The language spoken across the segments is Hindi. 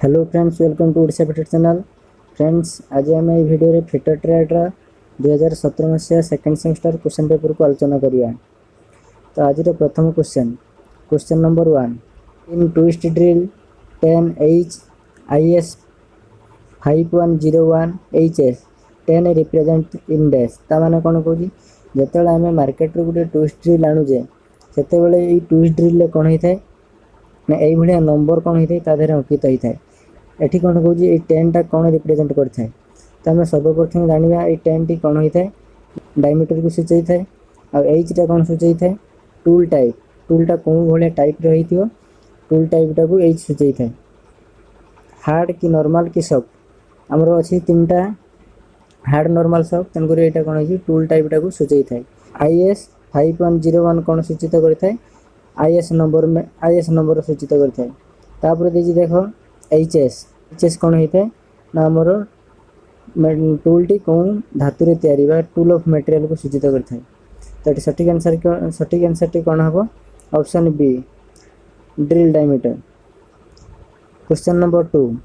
Hello friends, welcome to Odisha fitter channel. Friends, आज आम ये भिडियो फिटर ट्रेड्र 2017 मसीहा सेकेंड सेमिस्टर क्वेश्चन पेपर को आलोचना करिया। तो आज प्रथम question number 1 in twist drill 10H IS 5101 HS 10 represent in dash. ताने कौन कौन जो आम मार्केट गोटे ट्विस्ट ड्रिल आणुचे से ट्विस्ट ड्रिल कौन होता है ना ये नंबर कौन होता है अंकित होता है। एठी कौन कौन ये 10 टा कौन रिप्रेजेंट करता है। तो आम सर्वप्रथम जाना ये 10 टी कौन होता है डायमीटर को सूचाई था। आ एच टा कौन सूचाई था टूल टाइप। टूलटा कौन भाया टाइप रही टूल टाइपटा को एच सूचाई था। हार्ड कि नॉर्मल कि सॉफ्ट आमर अच्छी 3टा हार्ड नॉर्मल सॉफ्ट तेणुक यहाँ कौन हो टूल टाइपटा को सूचाई था। IS 5101 कौन सूचित करता है IS नंबर सूचित करता है। तापर देखिए देख HS कौन होता है ना आमर टूल टी कौन धातु या टूल ऑफ मटेरियल को सूचित करता है। तो सठिक आंसर टी कौन हम option B drill diameter. Question number 2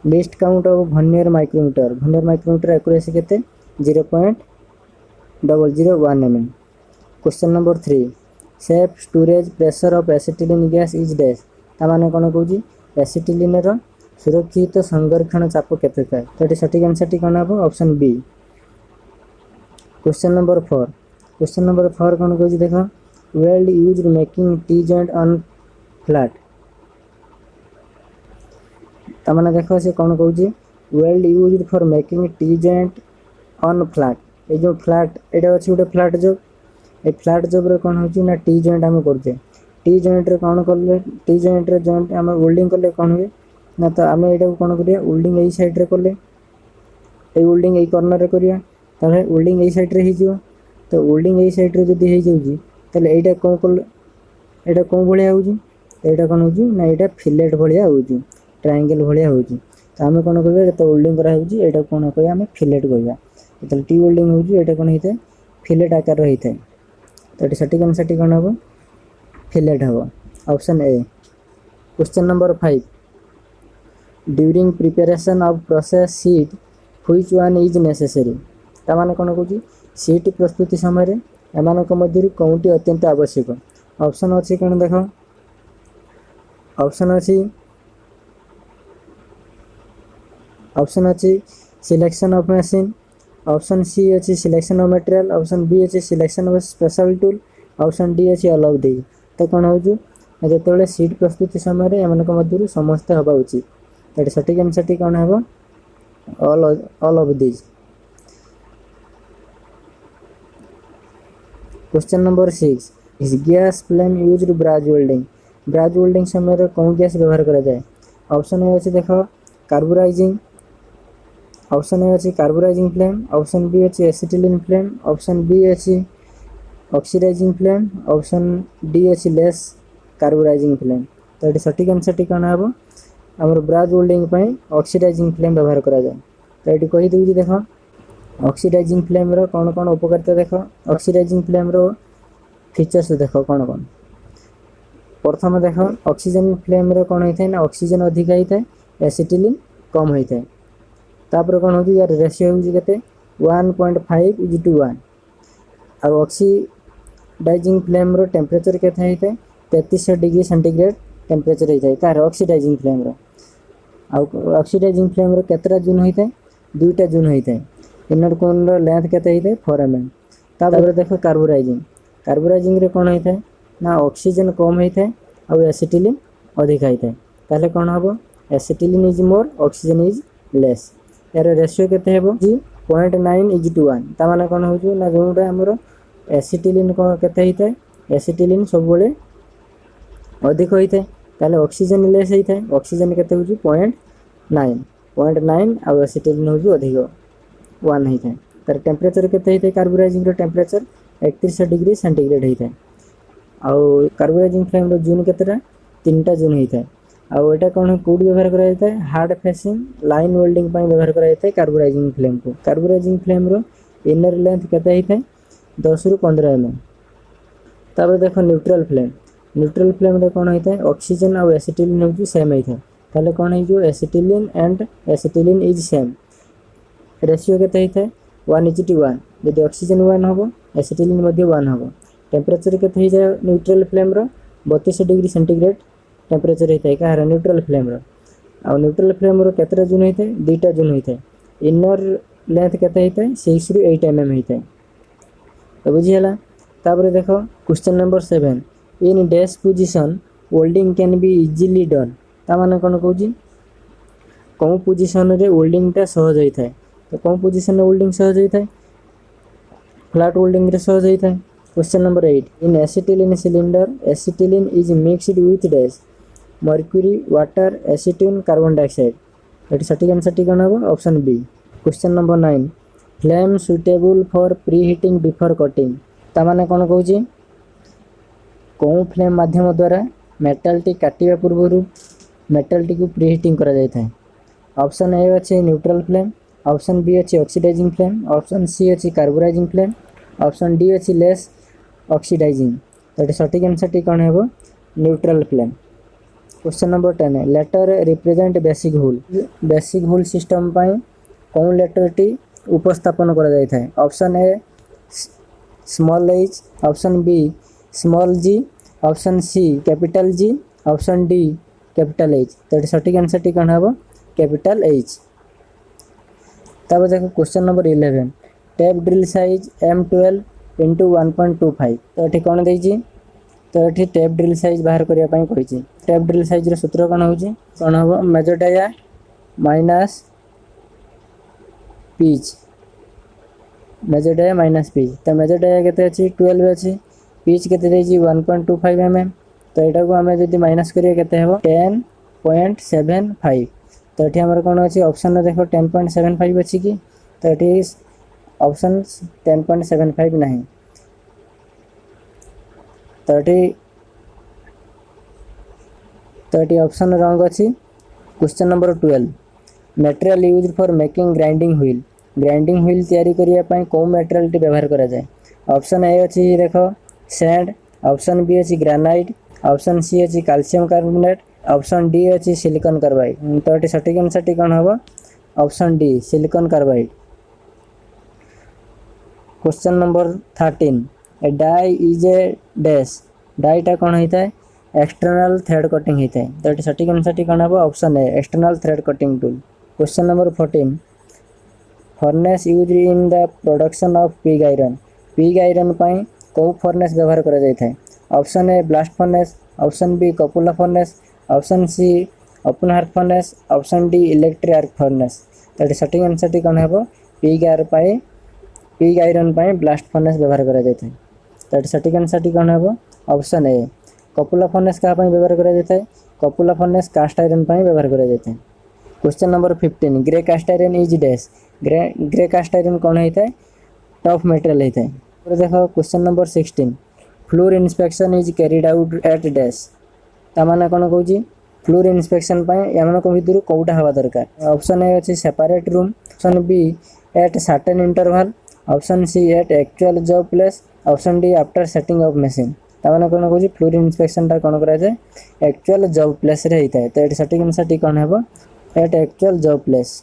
least count of vernier micrometer accuracy केते 0.001 mm। Question number 3 safe storage pressure of acetylene gas is dash. ताने कौन कौन एसिटिलीन सुरक्षित संरक्षण चाप केते थाए। तो सठिक आंसर टी कौन हम ऑप्शन बी। क्वेश्चन नंबर 4 कौन कौन देख weld used making tea joint on flat. ताने देख से कौन कौन weld used for making tea joint on flat. ये जो फ्लैट यहाँ अच्छे गोटे फ्लैट जॉब ये फ्लैट जॉब कौन हो ना टी जॉइंट आम करते टी जॉइंट रे कौन कले टी जॉइंट रे जॉइंट आम वेल्डिंग कले कौन हुए ना तो आम यहाँ कौन करिया वेल्डिंग यही साइड रे कले ये वेल्डिंग यही कॉर्नर रे करिया ताले वेल्डिंग यही साइड रे हो। तो वेल्डिंग यही साइड रे जदी हो जाउजी ताले एटा कौन कले एटा कौन भलिया होउजी एटा कौन होउजी ना एटा फिलेट भलिया होउजी ट्रायंगल भलिया होउजी। तो आम कौन कहबा जो वेल्डिंग करा होउजी एटा कौन कहबा आम फिलेट कहबा। तो टी वेल्डिंग होउजी एटा कौन होता है फिलेट आकार होता है। तो सठिक आंसर टी कौन हम फिलेट हम option A. Question number 5 during preparation of process seat which one is necessary. ताने कौन कौन सीट प्रस्तुति समय एमान मध्य कौटी अत्यंत आवश्यक। ऑप्शन अच्छी कौन देख ऑप्शन अच्छी selection of machine. Option C अच्छी selection of material. Option B अच्छी selection of special tool. Option D अच्छी ऑल ऑफ दी। तो कौन हो जो सीट प्रस्तुति समय एम मध्य समस्त हवा उचित। तो सठिक आंसर टी कौन हम all of these. Question number 6 is gas flame used bras welding समय कौन गैस व्यवहार करा जाए। ऑप्शन ए अच्छे देख कार्बोराइजिंग। ऑप्शन ए अच्छी कार्बोराइजिंग फ्लेम। ऑप्शन बी अच्छी एसिटिलीन फ्लेम। ऑप्शन बी अच्छी ऑक्सीडाइजिंग फ्लेम। ऑप्शन डी अच्छी लेस कार्बोराइजिंग फ्लेम। तो ये सठिक आंसर टी कौन हम आम ब्राज वेल्डिंग ऑक्सीडाइजिंग फ्लेम व्यवहार करा जाए। तो ये कहीदे देख ऑक्सीडाइजिंग फ्लेम रो कौन कौन उपकारिता देख ऑक्सीडाइजिंग फ्लेम रो फीचर्स देख कौन कौन। प्रथम देख ऑक्सीजन फ्लेम रो कौन होता है ना ऑक्सीजन अधिक होता है एसिटिलीन कम होता है। तापर कौन हो यार रेशियो हो 1.5:1। और ऑक्सीडाइजिंग फ्लेम रो टेम्परेचर केते होता है 3300 डिग्री सेंटीग्रेड टेम्परेचर होता है तार ऑक्सीडाइजिंग फ्लेम रो। ऑक्सीडाइजिंग फ्लेम रो केतरा जून होता है 2टा जून होता है। इनर कोन रो लेंथ केते होता है 4 mm। तापर देखो कार्बोराइजिंग रे कौन होता है ना ऑक्सीजन कम होता है और एसिटिलीन अधिक होता है। ताले कौन हम acetylene is more oxygen is less. यार रेशियो केते हेबो 0.9:1। ताने कौन हो ना जोटा हमर एसिटिलीन कौन केते होता है एसिटिलीन सब बेले अधिक होता है ताले ऑक्सीजन लेस होता है। ऑक्सीजन केते हो 0.9 और एसिटिलीन हो अधिक 1 होता है। तार टेम्परेचर केते होता है कार्बोराइजिंग रो टेम्परेचर 3100 डिग्री सेंटीग्रेड होता है। और कार्बोराइजिंग फ्लेम रो जून केतेटा 3टा जून होता है। और यहाँ कौन कौट व्यवहार कराई है हार्ड फेसिंग लाइन वेल्डिंग व्यवहार कराई है कार्बोराइजिंग फ्लेम को। कार्बोराइजिंग फ्लेम रो इनर लेंथ केते होता है 10 ରୁ 15 mm। तापर देख न्यूट्रल फ्लेम रे कौन होता है ऑक्सीजन और एसिटिलीन हो सेम होता है ताले कौन हो acetylene and acetylene is same ratio केते होता है 1:1 यदि ऑक्सीजन 1 होबो एसिटिलिन मध्ये 1 होबो टेम्परेचर केते हो जाए न्यूट्रल फ्लेम रो 32 डिग्री सेंटीग्रेड टेम्परेचर होता है कहार न्यूट्रल फ्लेम रो आ न्यूट्रल फ्लेम रो केतरा जून होता है 2टा जून होता है इनर लेंथ केते होता है 6 रु 8 mm होता है तो बुझी हला तापर देखो question number 7 in dash position holding can be easily done ता माने कोन कहूजी कौन पोजीशन रे होल्डिंग टा सहज होता है तो कौन पोजीशन रे होल्डिंग सहज होता है फ्लैट होल्डिंग रे सहज होता है question number 8 in acetylene cylinder acetylene is mixed with dash mercury water acetone carbon dioxide एटी सटीक आंसर टी कोन हो option B question number 9 flame suitable for pre heating before cutting ता माने कोन कहूजी कौन फ्लेम माध्यम द्वारा मेटल टी काटिबा पूर्व मेटल टी को प्री हीटिंग करा जाय थाए ऑप्शन ए अच्छे न्यूट्रल फ्लेम ऑप्शन बी अच्छे ऑक्सीडाइजिंग फ्लेम ऑप्शन सी अच्छे कार्बोराइजिंग फ्लेम ऑप्शन डी अच्छे लेस ऑक्सीडाइजिंग तो सटीक आंसर टी कौन है neutral flame question number 10 letter represent basic hole system पाई कौन लेटर टी उपस्थापन करा जाय थाए option A small H option B small G option C capital G option D capital H तो सटीक आंसर टी कौन है कैपिटल एच तब देखो question number 11 tap drill size M12 × 1.25 तो ये कौन देजी तो ये टैप ड्रिल साइज बाहर करने कही टैप ड्रिल साइज रो सूत्र कौन हो कौन हम major dia minus pitch major dia minus pitch तो मेजर डाया केते अछि 12 अछि पिच केते देजी 1.25 mm तो एटा को हमें जदी माइनस करिया केते हेबो 10.75 तो ये हमर कौन अच्छी ऑप्शन में देखो 10.75 अच्छी कि तो ये ऑप्शन 10.75 नहीं तो ये ऑप्शन रॉन्ग अच्छी question number 12 material use for making grinding wheel तैयारी करिया पई को मटेरियल टी व्यवहार करा जाए ऑप्शन ए अच्छी देखो सैंड ऑप्शन बी अच्छी ग्रेनाइट ऑप्शन सी अच्छी कैल्शियम कार्बोनेट ऑप्शन डी अच्छी सिलिकॉन कार्बाइड तो ये सटीक आंसर टी कौन हम option D silicon carbide question number 13 a die is a dash डाईटा कौन होता है एक्सटर्नल थ्रेड कटिंग होता है तो ये सटीक आंसर टी कौन हम option A external thread cutting tool question number 14 furnace used in the production of pig iron पाई को फर्नेस व्यवहार करा जाय है option A blast furnace option B cupola furnace option C open hearth furnace option D electric arc furnace तो ये सटीक आंसर टी कौन हम पिग आयरन पाई ब्लास्ट फर्नेस व्यवहार करा जाय है तो ये सटीक आंसर टी कौन हम ऑप्शन ए कपुला फर्नेस का व्यवहार करा जाय है कपुला फर्नेस कास्ट आयरन पाई व्यवहार करा जाय है question number 15 grey cast iron is dash grey cast iron कौन होता है टफ मटेरियल होता है देखो question number 16 floor inspection is carried out at dash तामाने कौन कहूँ फ्लोर इंस्पेक्शन एमक भितर कौटा हवा दरकार ऑप्शन ए अच्छे separate room option B at certain interval option C at actual job place option D after setting of machine तामाने कौन कहूँ फ्लोर इंस्पेक्शन कौन कराए एक्चुअल जॉब प्लेस रे होता है तो ये सटीक आंसर टी कौन है एट एक्चुअल जॉब प्लेस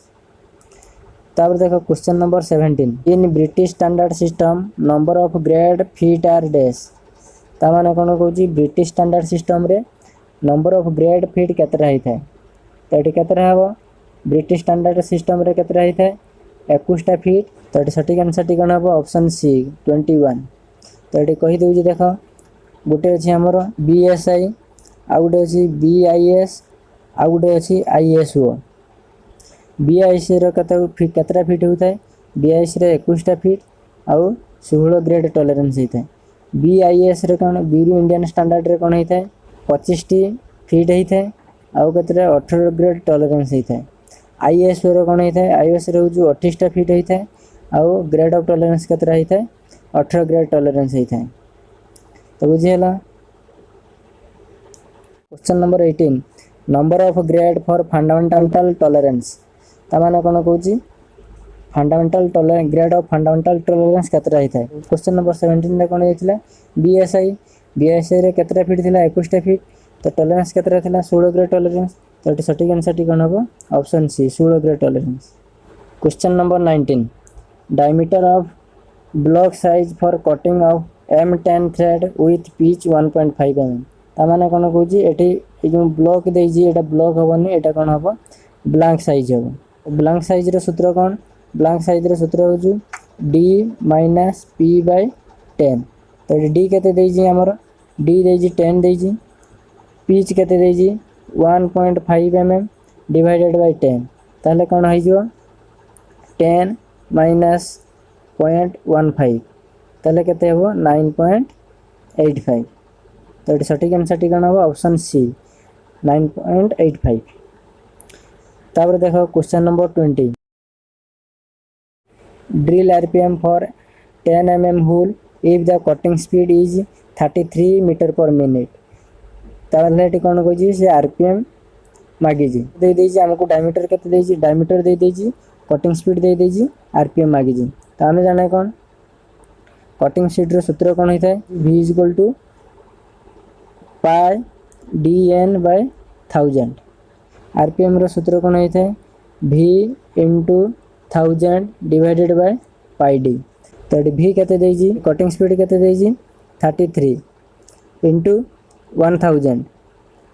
तापर देखो question number 17 in British standard system number of grade feet are dash तामाने कौन कहूँ ब्रिटिश स्टैंडर्ड सिस्टम रे नंबर ऑफ ग्रेड फीट केतरा होता है तो ये केतरा हम ब्रिटिश स्टैंडर्ड सिस्टम रे केतरा होता है 21टा फीट तो ये सटीक आंसर टी कौन हम ऑप्शन सी 21 तो ये कहीदे देख गोटे अच्छी आमर BSI आउ गोटे अच्छी BIS आउ गोटे अच्छी ISO BIS केतरा फीट होता है BIS रे 21टा फीट आउ 16 ग्रेड टॉलरेंस होता है BIS रे कौन ब्यूरो इंडियन स्टैंडर्ड रे कौन होता है 25टी फीट होता है आउ केतरा 18 ग्रेड टॉलरेंस होता है ISO रे कौन होता है ISO रे जो 28टा फीट होता है आउ ग्रेड ऑफ टॉलरेंस केतरा होता है 18 ग्रेड टॉलरेंस होता है तो बुझीगला question number 18 number of grade for fundamental tolerance तामाने कौन कहूँ fundamental tolerance grade of fundamental tolerance केतरा होता है क्वेश्चन नंबर 17 कौन होता BSI रे केतरा फीट थिला 21टा फीट तो टॉलरेंस केतरा थिला 16 ग्रेड टॉलरेंस तो ये सठिक आंसर टी कौन हम option C 16 grade tolerance. Question number 19 diameter of block size for cutting of M10 thread with pitch 1.5 mm ताने कौन कहूँ ये जो ब्लॉक देजी ब्लॉक हेनी एटा कौन हम ब्लैंक साइज हम। ब्लैंक साइज सूत्र कौन ब्लैंक साइज सूत्र हूँ D माइनस P/10 तो D के आमर D देजी 10 देजी पिच के 1.5 mm डिवाइडेड बाय 10 ताले कौन हो 10 माइनस 0.15 ताले केते हो 9.85 तो ये सठिक आंसर टी कौन हम ऑप्शन सी 9.85। तापर देखो question number 20 drill RPM for 10 mm hole if the cutting speed is 33 metre per minute ताले कौन कही से RPM मागी आमको डायमीटर के डायमीटर दे कटिंग स्पीड दे RPM मागी तो आम जाने कौन कटिंग स्पीड रो सूत्र कौन होता है V equal to pi DN/1000 RPM रो सूत्र कौन होता है V into 1000 divided by pi D तो V के कटिंग स्पीड के 33 into 1000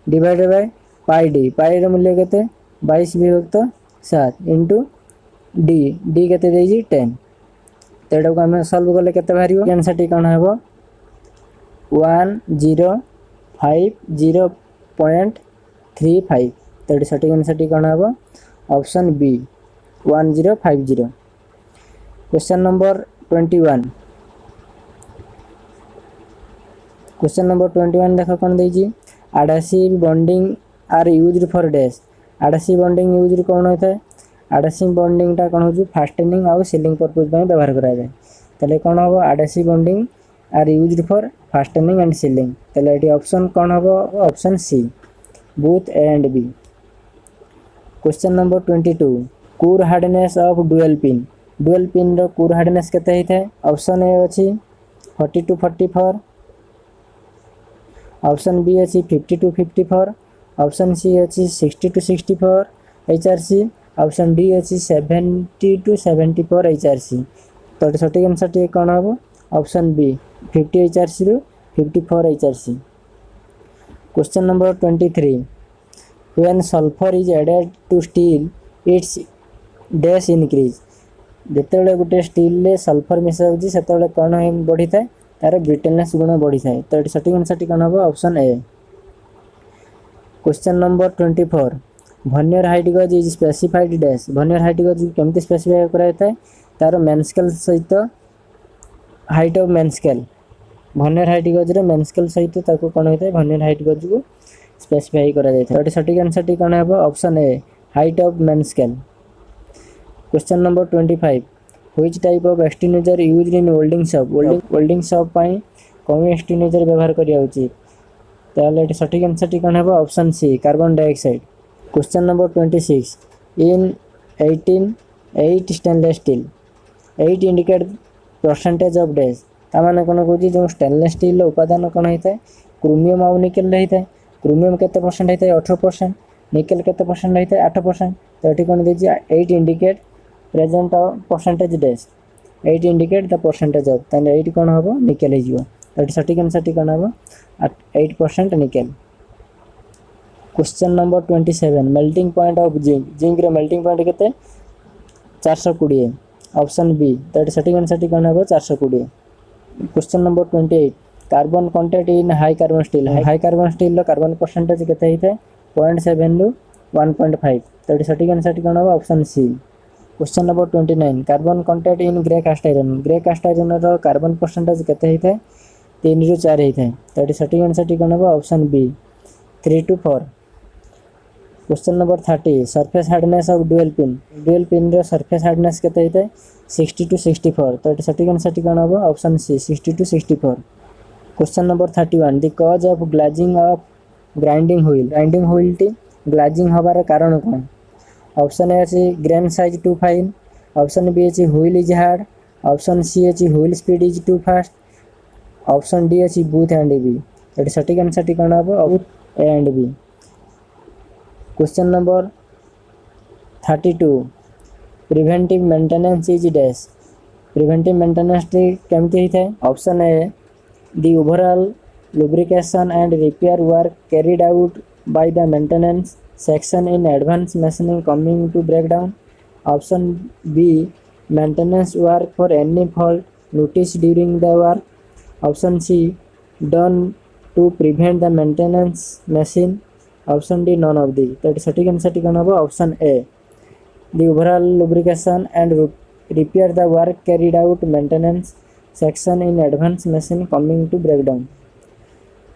divided by pi D pi रो मूल्य के 22/7 इंटू D के 10 तो यहाँ को आम सल्व कले के बाहर आंसर टी कौन हम 1050.35 तो ये सठिक आंसर टी कौन हम option B 1050। Question number 21 question number 21 देख कौन देजी adhesive bonding are used for dash adhesive bonding used कौन होता है एडहेसिव बॉन्डिंग टा कौन हो फास्टेनिंग आउ सीलिंग पर्पज व्यवहार करा जाए ताले कौन हम adhesive bonding are used for fastening and sealing ताले ये ऑप्शन कौन हम option C both A and B. Question number 22 core hardness of dowel pin रो कोर हार्डनेस केते होता है ऑप्शन ए अच्छी 40 to 44 ऑप्शन बी अच्छी 50 to 54 ऑप्शन सी अच्छी 60 to 64 HRC ऑप्शन डी अच्छी 70 to 74 HRC तो सठिक आंसर टी कौन हम ऑप्शन बी 50 HRC रू 54 HRC। Question number 23 when sulphur is added to steel its dash increase जिते गोटे स्टील सल्फर मिसा से कौन बढ़ी था तार ब्रिटेलनेस गुण बढ़ी था तो ये सठिक आंसर टी कौन हम option A. Question number 24 vernier height gauge is specified dash vernier height gauge केमती स्पेसिफाई कराता है तार मेन स्केल सहित height of main scale vernier height gauge main scale सहित कौन होता है वर्नियर हाइट गज को स्पेसिफाई करा जाता है तो सठिक आंसर टी कौन हम option A height of main scale. Question number 25 which type of extinguisher used in welding shop पाई कौन एक्सटिन्यूजर व्यवहार करिया उचित ताले सठिक आंसर टी कौन हम option C carbon dioxide. Question number 26 in 8 stainless steel 8 indicate percentage of dash ताने कौन कहूँ जो स्टेनलेस स्टील उपादान कौन होता है क्रोमियम आउ निकेल रही है क्रोमियम के परसेंट होता है 18% निकेल के परसेंट होता है 8% तो ये कौन देती 8 indicate present percentage dash 8 indicate the percentage of ताले 8 कौन हम निकेल हो तो सठिक आंसर टी कौन हम 8% nickel. Question number 27 melting point of zinc रे मेल्टिंग पॉइंट के 420 ऑप्शन बी तो ये सठिक आंसर टी कौन हम 420। क्वेश्चन नंबर 28 कार्बन कंटेंट इन high carbon steel carbon percentage केते होता है 0.7 रू 1.5 तो ये सठिक आंसर टी कौन हम option C. Question number 29 carbon content in grey cast iron रो कार्बन परसेंटेज केते होता है 3 रू 4 होता है तो ये सठिक आंसर टी कौन हम option B 3 to 4। Question number 30 surface hardness of dowel pin रो सरफेस हार्डनेस केते होता है 60 to 64 तो ये सठिक आंसर टी कौन हम option C 60 to 64। Question number 31 the cause of glazing of grinding wheel टी ग्लाजिंग हबार कारण कौन ऑप्शन ए अच्छी grain size too fine option B अच्छी wheel is hard option C अच्छी wheel speed is too fast option D अच्छी बोथ एंड बी तो सठिक आंसर टी कौन हम A and B. Question number 32 preventive maintenance is dash preventive maintenance केमती होता है option A the overall lubrication and repair work carried out by the maintenance section in advance machining coming to breakdown. Option B maintenance work for any fault noticed during the work. Option C done to prevent the maintenance machine. Option D none of the. That is सटीक आंसर कौन होगा option A the overall lubrication and repair the work carried out maintenance section in advance machine coming to breakdown.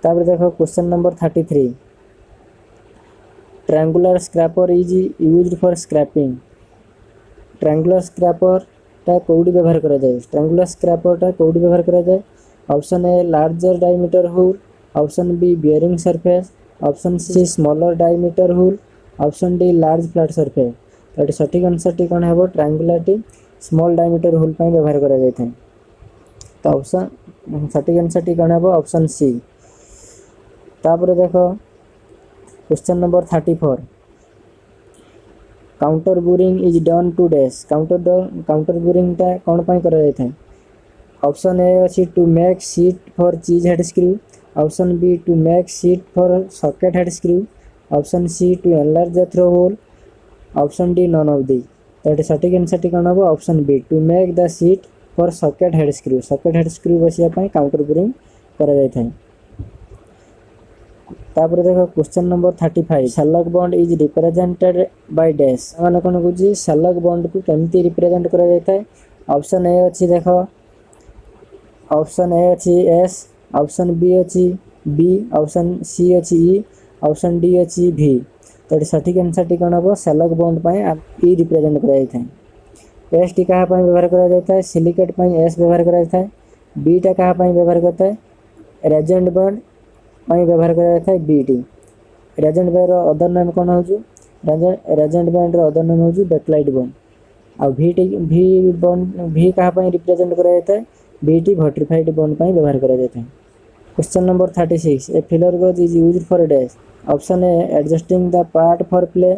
तापर देखो question number 33 triangular scraper is used for scraping triangular scraper टा कोडी व्यवहार करा जाए ट्रायंगुलर स्क्रैपर टा कोडी व्यवहार करा जाए option A larger diameter hole option B bearing surface option C smaller diameter hole option D large flat surface तो सटीक आंसर टी कौन है ट्रायंगुलर टी स्मॉल डायमीटर होल पर व्यवहार करा जाए तो ऑप्शन सटीक आंसर टी कौन है ऑप्शन सी तापर देखो question number 34 counter boring is done to dash counter boring टा कौन पाई करा जाय थाए ऑप्शन ए अछि to make seat for cheese head screw option B to make seat for socket head screw option C to enlarge the through hole option D none of the that सटीक आंसर कौन हो option B to make the seat for socket head screw बसिया पाई काउंटर बोरिंग करा जाय थाए तापर देखो question number 35 shellac bond is represented by dash माने कोन बुझी शैलक बॉन्ड को केमती रिप्रेजेंट करा जाता है ऑप्शन ए अछि देखो ऑप्शन ए अछि एस ऑप्शन बी अछि बी ऑप्शन सी अछि ई ऑप्शन डी अछि भी तो सटीक आंसर टी कोन हो शैलक बॉन्ड पाए ई रिप्रेजेंट करा जाता है एस टी कहा पाए व्यवहार करा जाता है सिलिकेट पाए एस व्यवहार करा जाता है बी टा कहा पाए व्यवहार करता है रेजेंट बॉन्ड पाई व्यवहार करा जाता है BT Regent buyer other name कौन हो रेजेंट बैंड अदर नेम हो बैकलाइट बॉन्ड आ भी बॉन्ड भी कहा पाई रिप्रेजेंट करा जाता है बीटी वर्टिफाइड बॉन्ड पाई व्यवहार करा जाता है question number 36 A feeler gauge is used for dash option A adjusting the part for play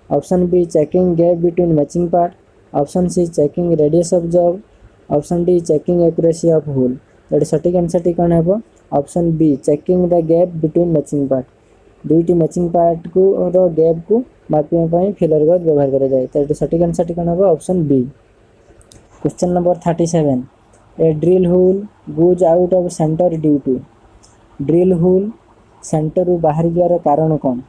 option B checking gap between matching part option C checking radius of job option D checking accuracy of hole तो सटीक आंसर टी कौन है option B checking the gap between matching part दुईटी मैचिंग पार्ट को रो गैप को मापिया पाई फिलर गेज व्यवहार करा जाए तो सटीक आंसर टी कौन है option B question number 37 a drill hole goes out of centre due to drill hole centre रू बाहर गयार कारण कौन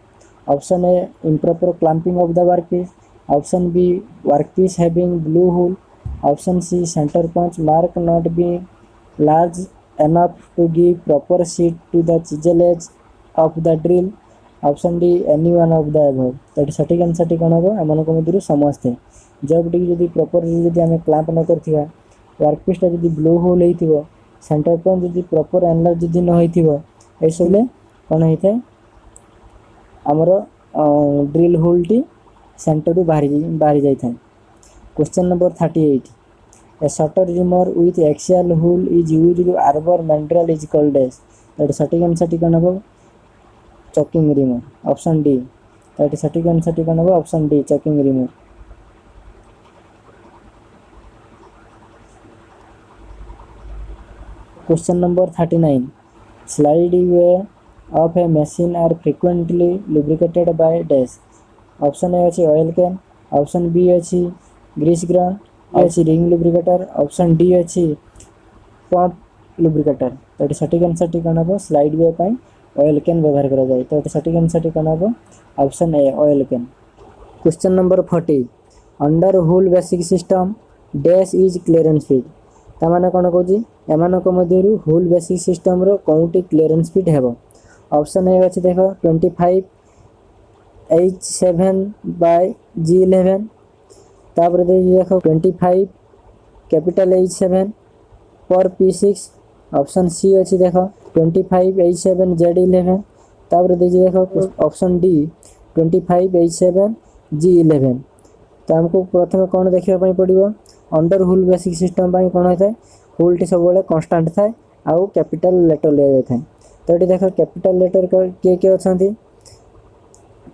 option A improper clamping of the workpiece option B workpiece having blow hole option C centre punch mark not being large enough to give proper seat to the chisel edge of the drill option D any one of the above तो सटीक आंसर टी कौन हो एम मध्य समस्ते जब टी जब प्रॉपर जब आम क्लैंप न करथिबा वर्कपीसटा जब ब्लो होल होइथिबो सेंटर पॉइंट जब प्रॉपर एनलार्ज जब न होइथिबो ए सबले कौन होता है आमर ड्रिल होल टी सेंटर रू बाहरी जाई थाए question number 38 A shutter reamer with axial hole is used to arbor mandrel is called as that सटीक आंसर टी कौन हो choking reamer option D that सटीक आंसर टी कौन हो option D choking reamer question number 39 slide way of a machine are frequently lubricated by dash option A अछि ऑयल कैन ऑप्शन बी अछि ग्रीस गन अच्छी रिंग लुब्रिकेटर ऑप्शन डी अच्छी पंप लुब्रिकेटर तो सटीक आंसर टी कौन हो स्लाइड वे पाई ऑयल कैन व्यवहार करा जाए तो सटीक आंसर टी कौन हो option A oil can question number 40 under hole basic system dash is clearance fit तामाने कौन कहूँ एमानक मध्यरु होल बेसिक सिस्टम रो कौटी क्लीयरेंस फीड हेबो ऑप्शन ए अछि देखो 25 H7 बाय G11 तापर देखो 25 कैपिटल H7 पर P6 ऑप्शन सी अच्छी देखो 25 H7 Z11 तापर देखो ऑप्शन डी 25 H7 G11 तो हमको प्रथम कौन देखा पड़ो अंडर होल बेसिक सिस्टम कौन होता है होल टी सब कांस्टेंट थाए आउ कैपिटल लेटर लिया जाए तो ये देखो कैपिटल लेटर किए किए अच्छा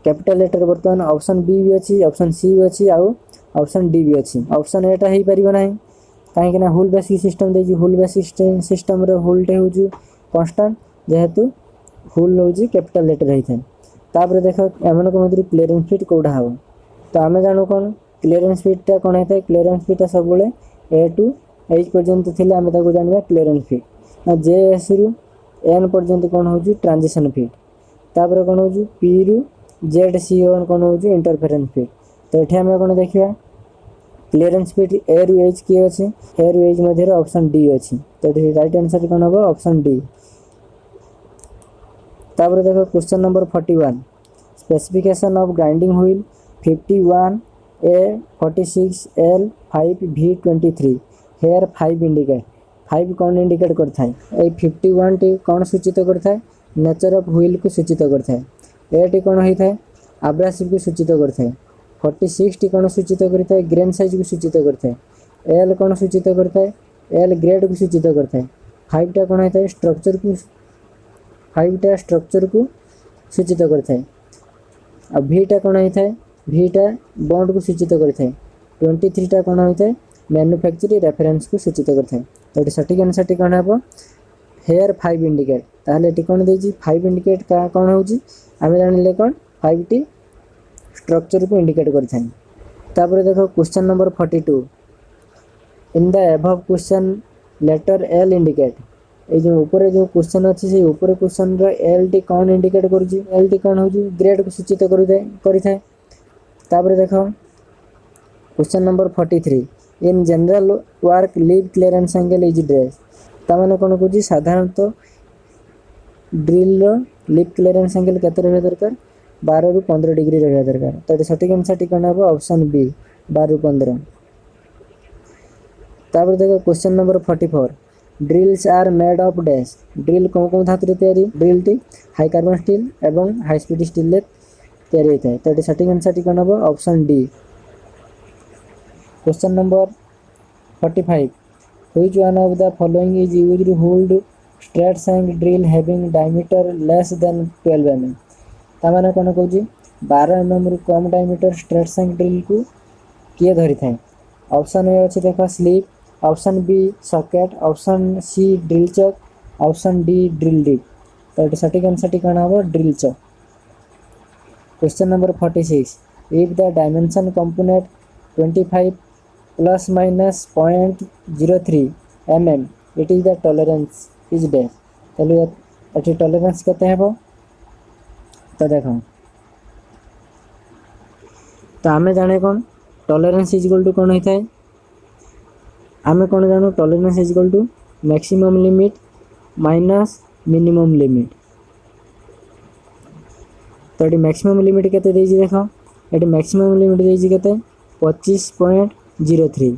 कैपिटल लेटर बर्तमान ऑप्शन बी भी अच्छी, ऑप्शन सी भी अच्छी, आउ ऑप्शन डी भी अच्छी। ऑप्शन एटा हो पारिबो नाही कहीं हुल बेसिक सिस्टम देजी। हुल बेसिक सिस्टम रे हुलटे हूँ कन्स्टांट जेहेतु हुल हूँ कैपिटल लेटर होता है। तापर देख एम मध्य क्लीयरेंस फिट कौटा हम तो आम जानू कौन क्लीयरेंस फिटा कौन होता है। क्लीयरेंस फिटा सब ए टू एच पर्यंत थे आम जाना क्लीयरेंस फिट। जे एस रु एन पर्यंत कौन हो ट्रांजिशन फिट। तापर कौन हो पी रु जेड सी वन कौन हो इंटरफेरेंस फिट। तो ये आम कौन देखा क्लीयरेंस फिट ए रु एच किए अच्छे ए रु एच मध्य ऑप्शन डी अच्छी। तो राइट आंसर कौन हम ऑप्शन डी। तापर देखो question number 41 specification of grinding wheel 51 A 46 L 5 V 23 here 5 indicate 5 कौन इंडिकेट करता है। ये 51 टी कौन सूचित करता है नेचर ऑफ व्हील को सूचित करता है। ए टी कौन होता है आब्रासिव को सूचित करता है। 46 टी कौन सूचित करता है ग्रेन साइज को सूचित करता है। एल कौन सूचित करता है एल ग्रेड को सूचित करता है। 5 टा कौन होता है स्ट्रक्चर को 5 टा स्ट्रक्चर को सूचित करता है। अब भीटा कौन होता है भीटा बॉन्ड को सूचित करता है। 23 टा कौन होता है मैन्युफैक्चरिंग रेफरेंस को सूचित करता है। तो ये सठिक आंसर टी कौन हम हेयर 5 इंडिकेट। ताहले ये कौन देजी 5 इंडिकेट का कौन हो आम जानिले कौन 5 टी स्ट्रक्चर को इंडिकेट करता है। तापर देखो question number 42 in the above question letter L indicate. ये जो ऊपर जो क्वेश्चन अच्छी से ऊपर क्वेश्चन एल टी कौन इंडिकेट करुँची एल टी कौन हो ग्रेड को सूचित करें। तापर देख question number 43 in general work lip clearance angle is dash. ताने कौन कौन साधारणतः ड्रिल लीव क्लीयरेंस एंगल केते रहा दरकार 12 रु 15 डिग्री रहा दरकार। तो सठिक आंसर टी कौन हम ऑप्शन बी 12 रु 15। तापर देखो question number 44 drills are made of dash. Drill कौन कौन धातु तैयारी ड्रिल टी हाई कार्बन स्टील एवं हाई स्पीड स्टील तैयारी होता है। तो ये सठिक आंसर टी कौन हम option D. Question number 45 which one of the following is used to hold straight shank drill having diameter less than 12 mm। ताने कौन कौन 12 mm रु कम डायमीटर स्ट्रेट शैंक ड्रिल को किए धरी थाए। ऑप्शन ए अच्छे देख sleeve, option B socket, option C drill chuck, option D drill dip. तो ये सठिक आंसर टी कौन हम drill chuck. Question number 46 if the dimension component 25 plus minus 0.03 mm it is the tolerance is dash. चलो ये टॉलरेंस केते हेबो तो देखो तो आमे जाने कौन टॉलरेंस इज इक्वल टू कौन होता है आमे कौन जानू tolerance is equal to maximum limit minus minimum limit. तो ये मैक्सिमम लिमिट केते देजी देखो ये मैक्सिमम लिमिट देजी केते 25.03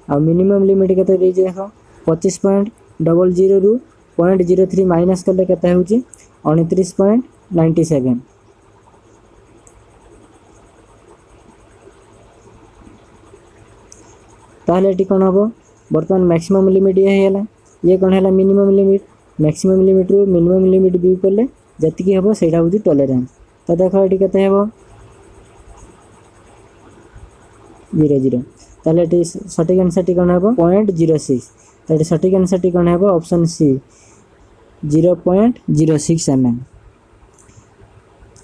और मिनिमम लिमिट केते देजी देखो 25.00 रु 0.03 माइनस कले केते होची 29.97। ताहले ये कौन हम बर्तमान मैक्सिमम लिमिट ये कौन है मिनिमम लिमिट। मैक्सिमम लिमिट रु मिनिमम लिमिट व्यू कले जी हम से हूँ टॉलरेंस। तो देखो ये केते हम 0.0। ताहले सठिक आंसर टी कौन हम 0.06। तो ये सठिक आंसर टी कौन हम ऑप्शन सी 0.06 mm।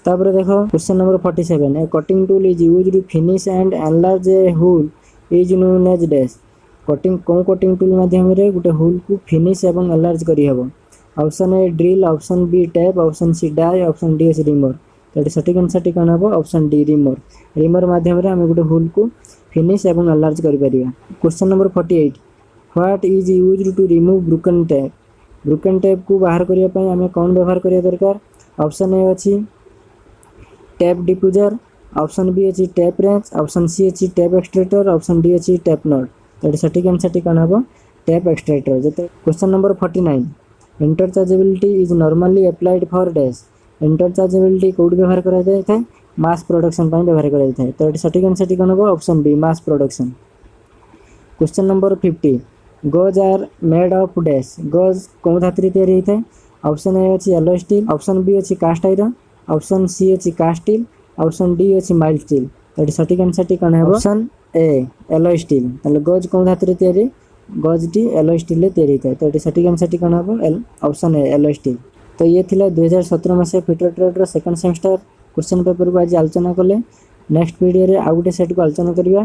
तापर देखो question number 47 a cutting tool is used to finish and enlarge a hole is known as dash. Cutting कौन कटिंग टूल माध्यम रे गोटे होल को फिनिश एवं एनलार्ज करी हबो। Option A drill, option B tap, option C die, option D reamer. तो ये सठिक आंसर टी कौन हम ऑप्शन डी रिमर। रिमर माध्यम रे आम गोटे होल को फिनिश एवं एनलार्ज करि परिबा। Question number 48 what is used to remove broken tap. Broken tap को बाहर करिया पय आम कौन व्यवहार करिया दरकार। ऑप्शन ए अछि टैप डिफ्यूजर, ऑप्शन बी अच्छी टैप रेंच, ऑप्शन सी अच्छी टैप एक्सट्रैक्टर, ऑप्शन डी अच्छी टैप नट। तो ये सठिक आंसर टी कौन हम टैप एक्सट्रैक्टर। जो question number 49 interchangeability is normally applied for dash. Interchangeability कौट व्यवहार करा जाए था मास प्रोडक्शन व्यवहार करा जाए। तो ये सठिक आंसर टी कौन हम option B mass production. Question number 50 gauges are made of dash. गज कौन धातु तैयारी होता है। ऑप्शन ए अच्छी येलो स्टील, ऑप्शन बी अच्छी कास्ट आयरन, ऑप्शन सी अच्छी कास्ट स्टील, ऑप्शन डी अछि माइल्ड स्टील। तो सठिक आंसर टी कौन है ऑप्शन ए एलॉय स्टील। ताले गज कौन धातु रे तयारी गज टी एलॉय स्टील रे तयारी थाए। तो सठिक आंसर टी कौन है ऑप्शन ए एलॉय स्टील। तो ये थिला 2017 मसीहा फिटर ट्रेड रो सेकंड सेमेस्टर क्वेश्चन पेपर को आज आलोचना कले। नेक्स्ट वीडियो रे आउ गुटे सेट को आलोचना करिया।